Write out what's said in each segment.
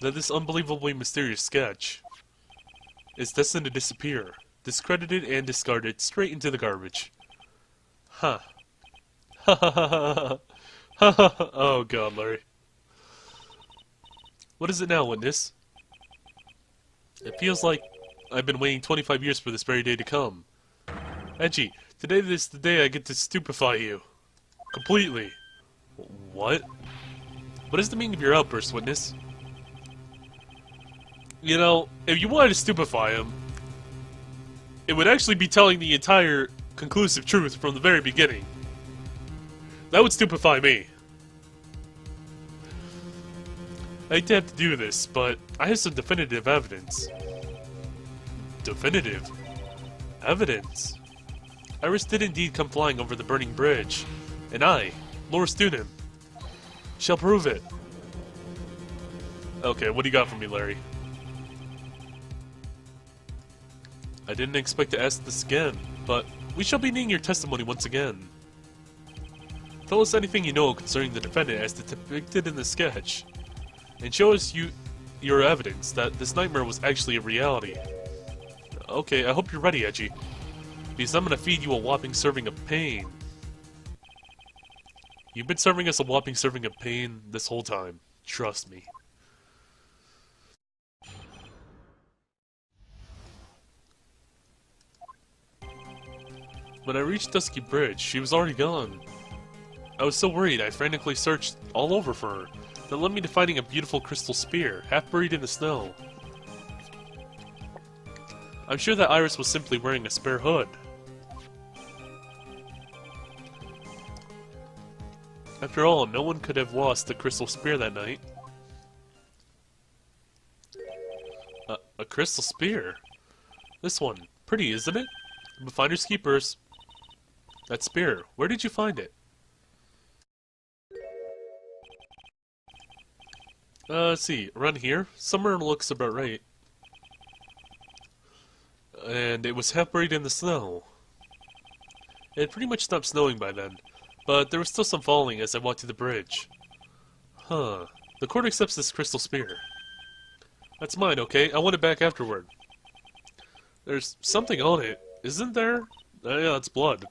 that this unbelievably mysterious sketch is destined to disappear, discredited and discarded straight into the garbage. Huh. Ha ha ha ha ha ha ha. Oh god, Larry. What is it now, witness? It feels like I've been waiting 25 years for this very day to come. Edgey, today is the day I get to stupefy you. Completely. What? What is the meaning of your outburst, witness? You know, if you wanted to stupefy him, it would actually be telling the entire conclusive truth from the very beginning. That would stupefy me. I hate to have to do this, but I have some definitive evidence. Definitive? Evidence? Iris did indeed come flying over the burning bridge, and I, Lord Student, shall prove it. Okay, what do you got for me, Larry? I didn't expect to ask this again, but we shall be needing your testimony once again. Tell us anything you know concerning the defendant as depicted in the sketch, and show us your evidence that this nightmare was actually a reality. Okay, I hope you're ready, Edgey, because I'm gonna feed you a whopping serving of pain. You've been serving us a whopping serving of pain this whole time. Trust me. When I reached Dusky Bridge, she was already gone. I was so worried I frantically searched all over for her. That led me to finding a beautiful crystal spear, half buried in the snow. I'm sure that Iris was simply wearing a spare hood. After all, no one could have lost the crystal spear that night. A crystal spear? This one. Pretty, isn't it? But finders keepers. That spear, where did you find it? Let's see, around here? Somewhere looks about right. And it was half buried in the snow. It had pretty much stopped snowing by then, but there was still some falling as I walked to the bridge. Huh. The court accepts this crystal spear. That's mine, okay? I want it back afterward. There's something on it, isn't there? Yeah, it's blood.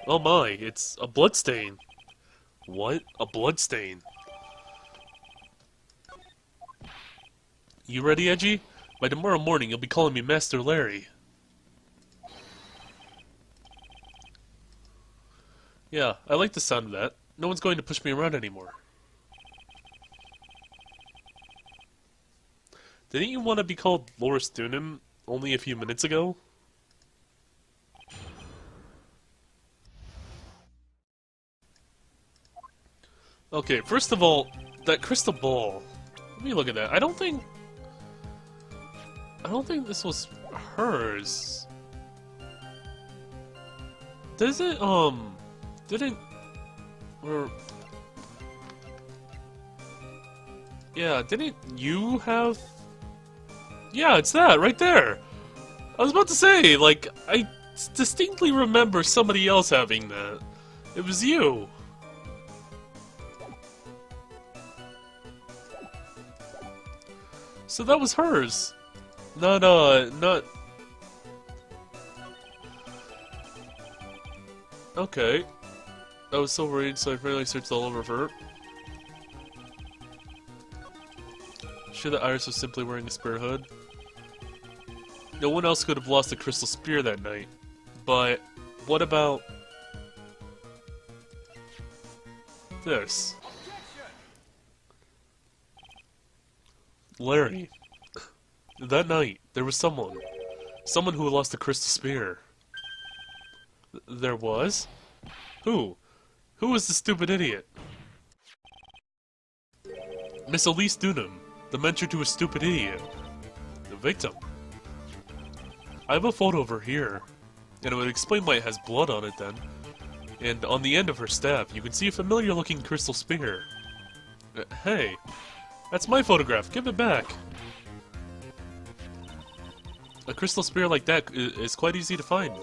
Oh my, it's a blood stain. What? A blood stain? You ready, Edgey? By tomorrow morning, you'll be calling me Master Larry. Yeah, I like the sound of that. No one's going to push me around anymore. Didn't you want to be called Loris Dunham only a few minutes ago? Okay, first of all, that crystal ball. Let me look at that. I don't think this was hers. Does it, didn't, or, yeah, didn't you have, yeah, it's that, right there. I was about to say, like, I distinctly remember somebody else having that. It was you. So that was hers. Not. Okay. I was so worried, so I finally searched all over for her. Sure that Iris was simply wearing a spare hood. No one else could have lost the crystal spear that night. But what about this? Larry. That night, there was someone who lost the crystal spear. There was? Who? Who was the stupid idiot? Miss Elise Dunham, the mentor to a stupid idiot. The victim. I have a photo of her here, and it would explain why it has blood on it then. And on the end of her staff, you can see a familiar looking crystal spear. Hey, that's my photograph, give it back. A crystal spear like that is quite easy to find.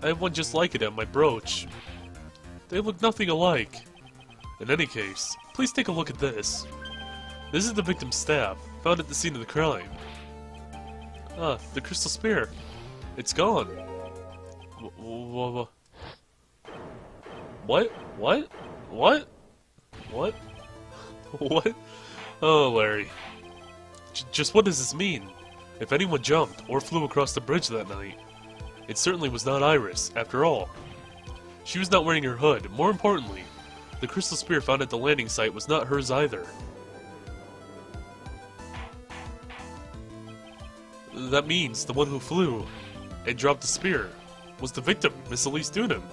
I have one just like it at my brooch. They look nothing alike. In any case, please take a look at this. This is the victim's staff, found at the scene of the crime. Ah, the crystal spear. It's gone. What? What? What? What? What? Oh, Larry. Just what does this mean? If anyone jumped or flew across the bridge that night, it certainly was not Iris, after all. She was not wearing her hood. More importantly, the crystal spear found at the landing site was not hers either. That means the one who flew and dropped the spear was the victim, Miss Elise Dunham.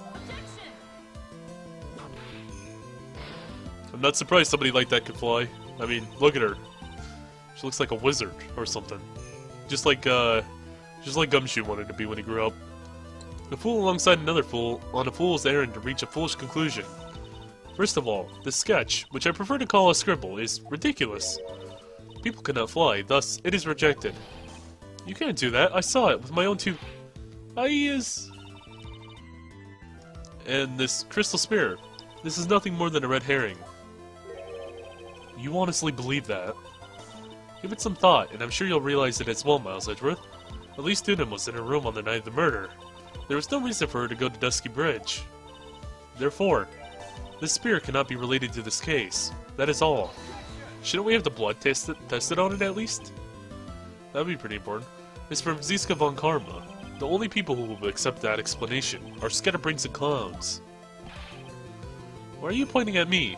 I'm not surprised somebody like that could fly. I mean, look at her. She looks like a wizard or something. Just like Gumshoe wanted to be when he grew up. A fool alongside another fool on a fool's errand to reach a foolish conclusion. First of all, this sketch, which I prefer to call a scribble, is ridiculous. People cannot fly, thus it is rejected. You can't do that. I saw it with my own two eyes. And this crystal spear, this is nothing more than a red herring. You honestly believe that? Give it some thought, and I'm sure you'll realize it as well, Miles Edgeworth. Elise Dunham was in her room on the night of the murder. There was no reason for her to go to Dusky Bridge. Therefore, this spear cannot be related to this case. That is all. Shouldn't we have the blood tested on it at least? That would be pretty important. It's from Ziska von Karma. The only people who will accept that explanation are scatterbrains and clowns. Why are you pointing at me?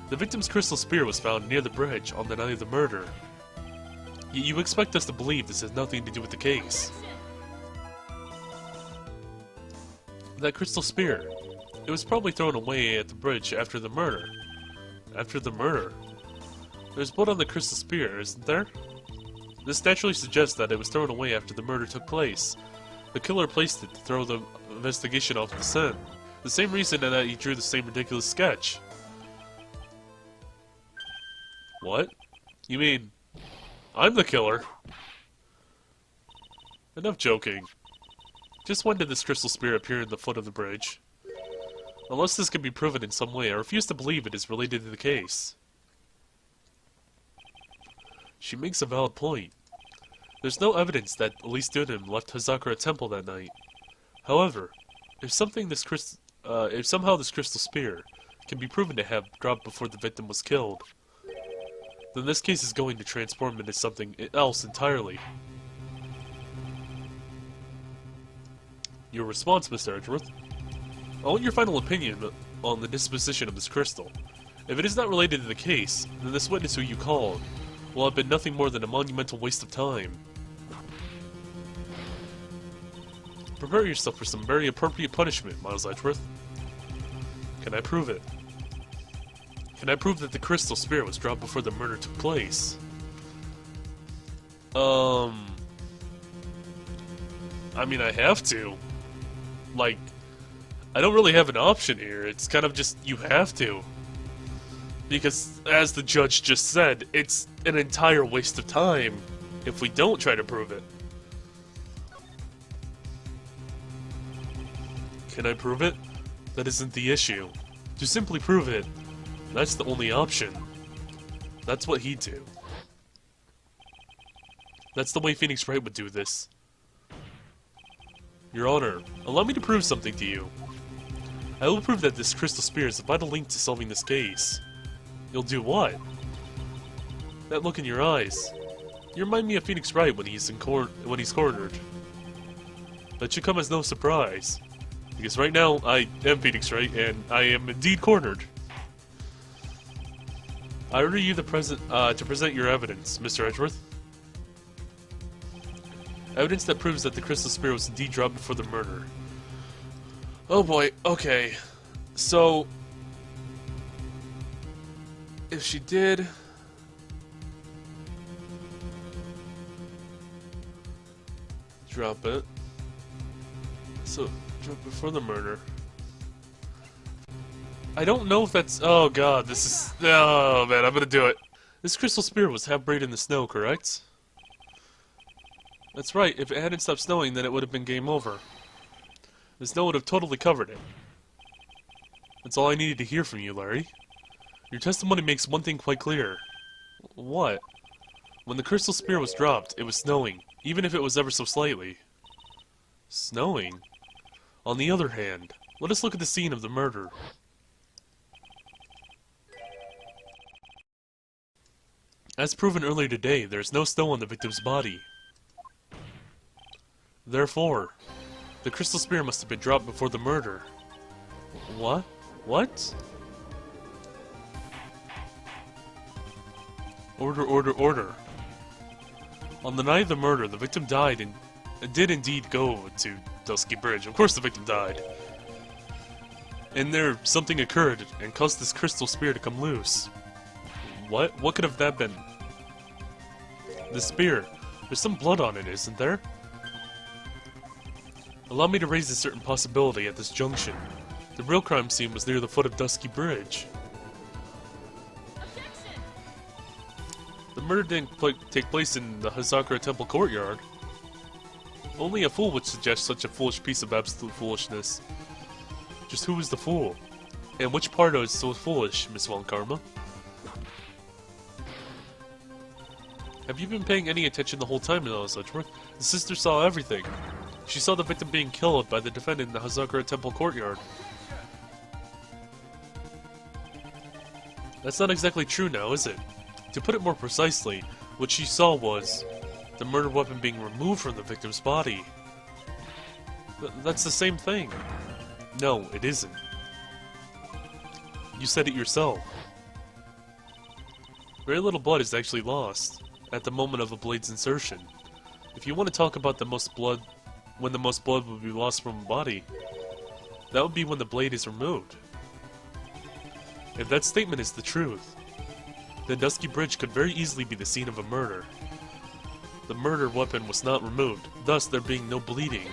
The victim's crystal spear was found near the bridge on the night of the murder. Yet you expect us to believe this has nothing to do with the case. That crystal spear, it was probably thrown away at the bridge after the murder. After the murder? There's blood on the crystal spear, isn't there? This naturally suggests that it was thrown away after the murder took place. The killer placed it to throw the investigation off the scent. The same reason that he drew the same ridiculous sketch. What? You mean, I'm the killer? Enough joking. Just when did this crystal spear appear in the foot of the bridge? Unless this can be proven in some way, I refuse to believe it is related to the case. She makes a valid point. There's no evidence that Elise Dunham left Hazakura Temple that night. However, if somehow this crystal spear can be proven to have dropped before the victim was killed, then this case is going to transform into something else entirely. Your response, Mr. Edgeworth? I want your final opinion on the disposition of this crystal. If it is not related to the case, then this witness who you called will have been nothing more than a monumental waste of time. Prepare yourself for some very appropriate punishment, Miles Edgeworth. Can I prove it? Can I prove that the crystal spear was dropped before the murder took place? I mean, I have to. Like, I don't really have an option here. It's kind of just, you have to. Because, as the judge just said, it's an entire waste of time if we don't try to prove it. Can I prove it? That isn't the issue. To simply prove it, that's the only option. That's what he'd do. That's the way Phoenix Wright would do this. Your Honor, allow me to prove something to you. I will prove that this crystal spear is a vital link to solving this case. You'll do what? That look in your eyes. You remind me of Phoenix Wright when he's cornered. That should come as no surprise. Because right now, I am Phoenix Wright, and I am indeed cornered. I order you to present your evidence, Mr. Edgeworth. Evidence that proves that the crystal spear was indeed dropped before the murder. Oh boy, okay. So, if she did... drop it. So, drop it before the murder. I don't know if that's... Oh god, this is... Oh man, I'm gonna do it. This crystal spear was half buried in the snow, correct? That's right, if it hadn't stopped snowing, then it would have been game over. The snow would have totally covered it. That's all I needed to hear from you, Larry. Your testimony makes one thing quite clear. What? When the crystal spear was dropped, it was snowing, even if it was ever so slightly. Snowing? On the other hand, let us look at the scene of the murder. As proven earlier today, there is no snow on the victim's body. Therefore, the crystal spear must have been dropped before the murder. What? What? Order, order, order. On the night of the murder, the victim died and did indeed go to Dusky Bridge. Of course the victim died. And there, something occurred and caused this crystal spear to come loose. What? What could have that been? The spear. There's some blood on it, isn't there? Allow me to raise a certain possibility at this junction. The real crime scene was near the foot of Dusky Bridge. The murder didn't take place in the Hazakura Temple courtyard. Only a fool would suggest such a foolish piece of absolute foolishness. Just who was the fool? And which part is so foolish, Miss Von Karma? Have you been paying any attention the whole time, Alice Edgeworth? The sister saw everything. She saw the victim being killed by the defendant in the Hazakura Temple courtyard. That's not exactly true now, is it? To put it more precisely, what she saw was the murder weapon being removed from the victim's body. That's the same thing. No, it isn't. You said it yourself. Very little blood is actually lost at the moment of a blade's insertion. If you want to talk about when the most blood would be lost from a body, that would be when the blade is removed. If that statement is the truth, then Dusky Bridge could very easily be the scene of a murder. The murder weapon was not removed, thus there being no bleeding.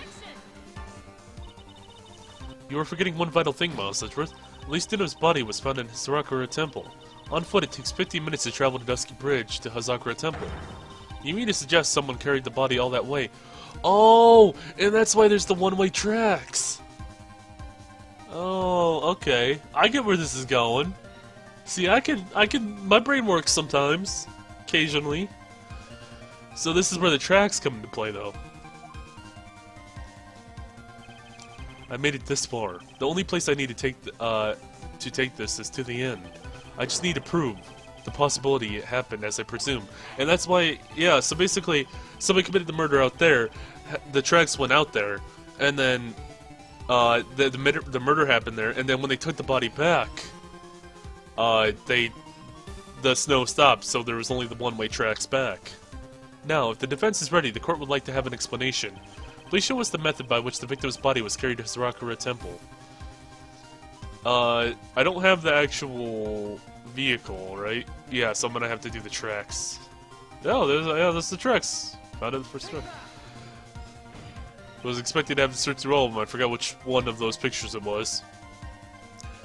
You are forgetting one vital thing, Miles Edgeworth. Lee Stuno's body was found in Hazakura Temple. On foot, it takes 15 minutes to travel to Dusky Bridge to Hazakura Temple. You mean to suggest someone carried the body all that way? Oh, and that's why there's the one-way tracks! Oh, okay. I get where this is going. See, my brain works sometimes. Occasionally. So this is where the tracks come into play, though. I made it this far. The only place I need to take this is to the end. I just need to prove the possibility it happened, as I presume. And that's why, yeah, so basically, somebody committed the murder out there, the tracks went out there, and then the murder happened there, and then when they took the body back, the snow stopped, so there was only the one-way tracks back. Now, if the defense is ready, the court would like to have an explanation. Please show us the method by which the victim's body was carried to Hazakura Temple. I don't have the actual vehicle, right? Yeah, so I'm gonna have to do the tracks. Oh, that's the tracks. Found it the first try. I was expecting to have to search through all of them. I forgot which one of those pictures it was.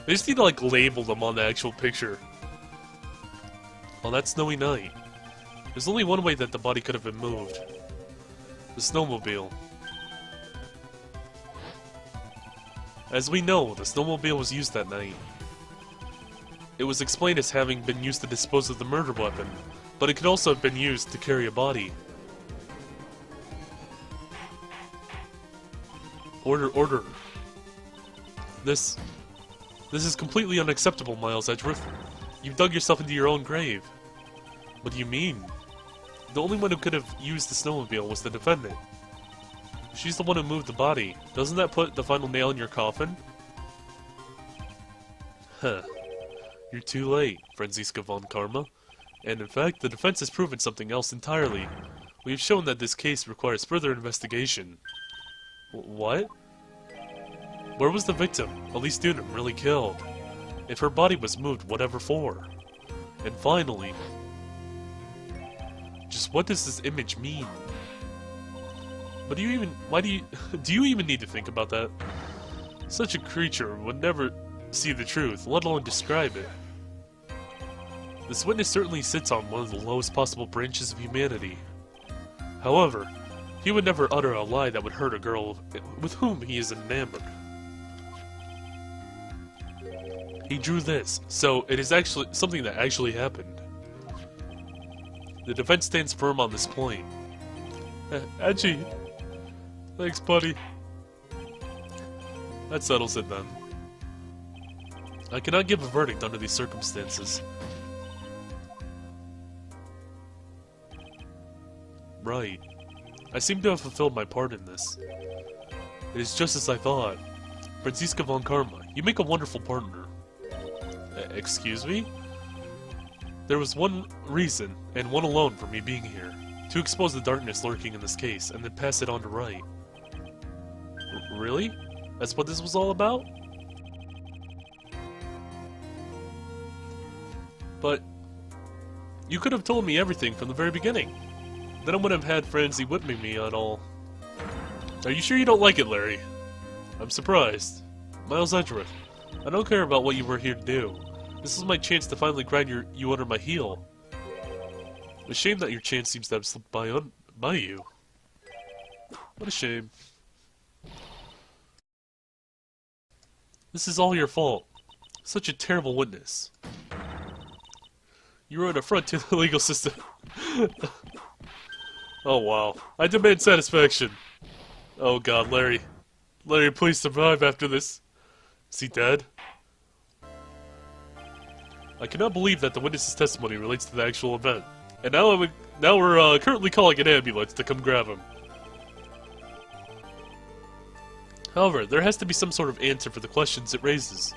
They just need to, like, label them on the actual picture. On that snowy night, there's only one way that the body could have been moved. The snowmobile. As we know, the snowmobile was used that night. It was explained as having been used to dispose of the murder weapon, but it could also have been used to carry a body. Order, order. This is completely unacceptable, Miles Edgeworth. You've dug yourself into your own grave. What do you mean? The only one who could have used the snowmobile was the defendant. She's the one who moved the body. Doesn't that put the final nail in your coffin? Huh. You're too late, Franziska von Karma. And in fact, the defense has proven something else entirely. We have shown that this case requires further investigation. What? Where was the victim, Elise Dunham, really killed? If her body was moved, whatever for? And finally, just what does this image mean? But do you even need to think about that? Such a creature would never see the truth, let alone describe it. This witness certainly sits on one of the lowest possible branches of humanity. However, he would never utter a lie that would hurt a girl with whom he is enamored. He drew this, so it is actually something that actually happened. The defense stands firm on this point. Edgey! Thanks, buddy. That settles it then. I cannot give a verdict under these circumstances. Right. I seem to have fulfilled my part in this. It is just as I thought. Franziska von Karma, you make a wonderful partner. Excuse me? There was one reason, and one alone, for me being here. To expose the darkness lurking in this case, and then pass it on to Wright. Really? That's what this was all about? But you could have told me everything from the very beginning. Then I wouldn't have had Franzi whipping me on all. Are you sure you don't like it, Larry? I'm surprised. Miles Edgeworth, I don't care about what you were here to do. This is my chance to finally grind you under my heel. A shame that your chance seems to have slipped by you. What a shame. This is all your fault. Such a terrible witness. You were an affront to the legal system. Oh wow. I demand satisfaction. Oh god, Larry. Larry, please survive after this. Is he dead? I cannot believe that the witness's testimony relates to the actual event. And now we're currently calling an ambulance to come grab him. However, there has to be some sort of answer for the questions it raises.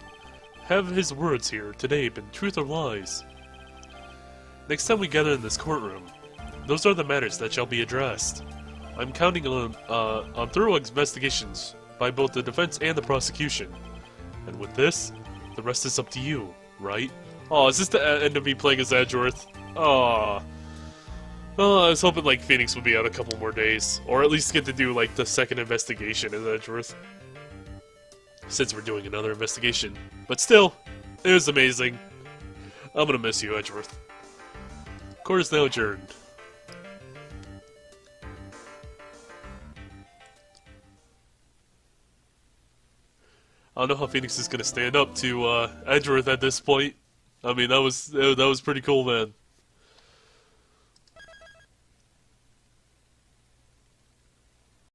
Have his words here today been truth or lies? Next time we gather in this courtroom, those are the matters that shall be addressed. I'm counting on thorough investigations by both the defense and the prosecution. And with this, the rest is up to you, right? Oh, is this the end of me playing as Edgeworth? Oh. Oh, I was hoping like Phoenix would be out a couple more days, or at least get to do like the second investigation as Edgeworth. Since we're doing another investigation. But still, it was amazing. I'm gonna miss you, Edgeworth. Court is now adjourned. I don't know how Phoenix is gonna stand up to Edgeworth at this point. I mean, that was pretty cool, man.